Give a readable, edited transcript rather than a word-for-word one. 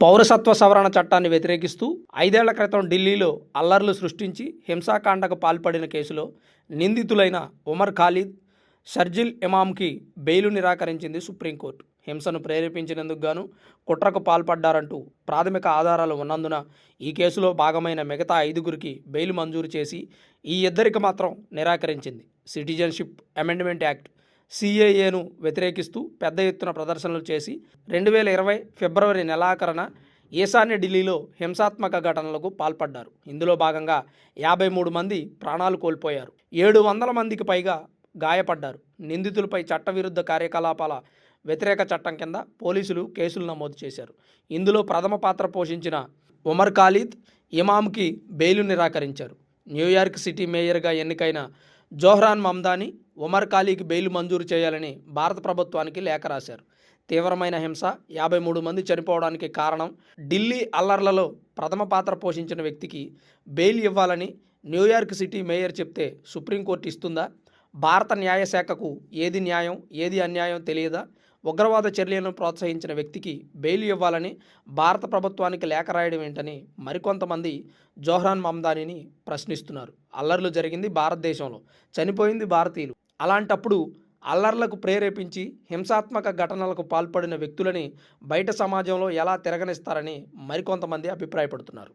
పౌరసత్వ సవరణ చట్టాన్ని వ్యతిరేకిస్తూ 5 ఏళ్ల క్రితం ఢిల్లీలో అల్లర్లు సృష్టించి హింసాకాండకు పాల్పడిన కేసులో నిందితులైన ఉమర్ ఖాలిద్, షర్జిల్ ఇమామ్కి బెయిల్ నిరాకరించింది సుప్రీంకోర్టు. హింసను ప్రేరేపించినందుకు గాను కుట్రకు పాల్పడ్డారంటూ ప్రాథమిక ఆధారాలు ఉన్నందున ఈ కేసులో భాగమైన మిగతా 5గురికి బెయిల్ మంజూరు చేసి ఈ ఇద్దరికి మాత్రం నిరాకరించింది. సిటిజన్షిప్ అమెండ్మెంట్ యాక్ట్ సిఏఏను వ్యతిరేకిస్తూ పెద్ద ఎత్తున ప్రదర్శనలు చేసి 2020 ఫిబ్రవరి నెలాఖరున ఈశాన్య ఢిల్లీలో హింసాత్మక ఘటనలకు పాల్పడ్డారు. ఇందులో భాగంగా 53 మంది ప్రాణాలు కోల్పోయారు, 700 మందికి పైగా గాయపడ్డారు. నిందితులపై చట్టవిరుద్ధ కార్యకలాపాల వ్యతిరేక చట్టం కింద పోలీసులు కేసులు నమోదు చేశారు. ఇందులో ప్రథమ పాత్ర పోషించిన ఉమర్ ఖాలిద్, ఇమామ్కి బెయిల్ నిరాకరించారు. న్యూయార్క్ సిటీ మేయర్గా ఎన్నికైన జోహ్రాన్ మమ్దాని ఉమర్ ఖాలీకి బెయిల్ మంజూరు చేయాలని భారత ప్రభుత్వానికి లేఖ రాశారు. తీవ్రమైన హింస, 53 మంది చనిపోవడానికి కారణం ఢిల్లీ అల్లర్లలో ప్రథమ పాత్ర పోషించిన వ్యక్తికి బెయిల్ ఇవ్వాలని న్యూయార్క్ సిటీ మేయర్ చెప్తే సుప్రీంకోర్టు ఇస్తుందా? భారత న్యాయశాఖకు ఏది న్యాయం, ఏది అన్యాయం తెలియదా? ఉగ్రవాద చర్యలను ప్రోత్సహించిన వ్యక్తికి బెయిల్ ఇవ్వాలని భారత ప్రభుత్వానికి లేఖ రాయడం ఏంటని మరికొంతమంది జోహ్రాన్ మమ్దానిని ప్రశ్నిస్తున్నారు. అల్లర్లు జరిగింది భారతదేశంలో, చనిపోయింది భారతీయులు. అలాంటప్పుడు అల్లర్లకు ప్రేరేపించి హింసాత్మక ఘటనలకు పాల్పడిన వ్యక్తులని బయట సమాజంలో ఎలా తిరగనిస్తారని మరికొంతమంది అభిప్రాయపడుతున్నారు.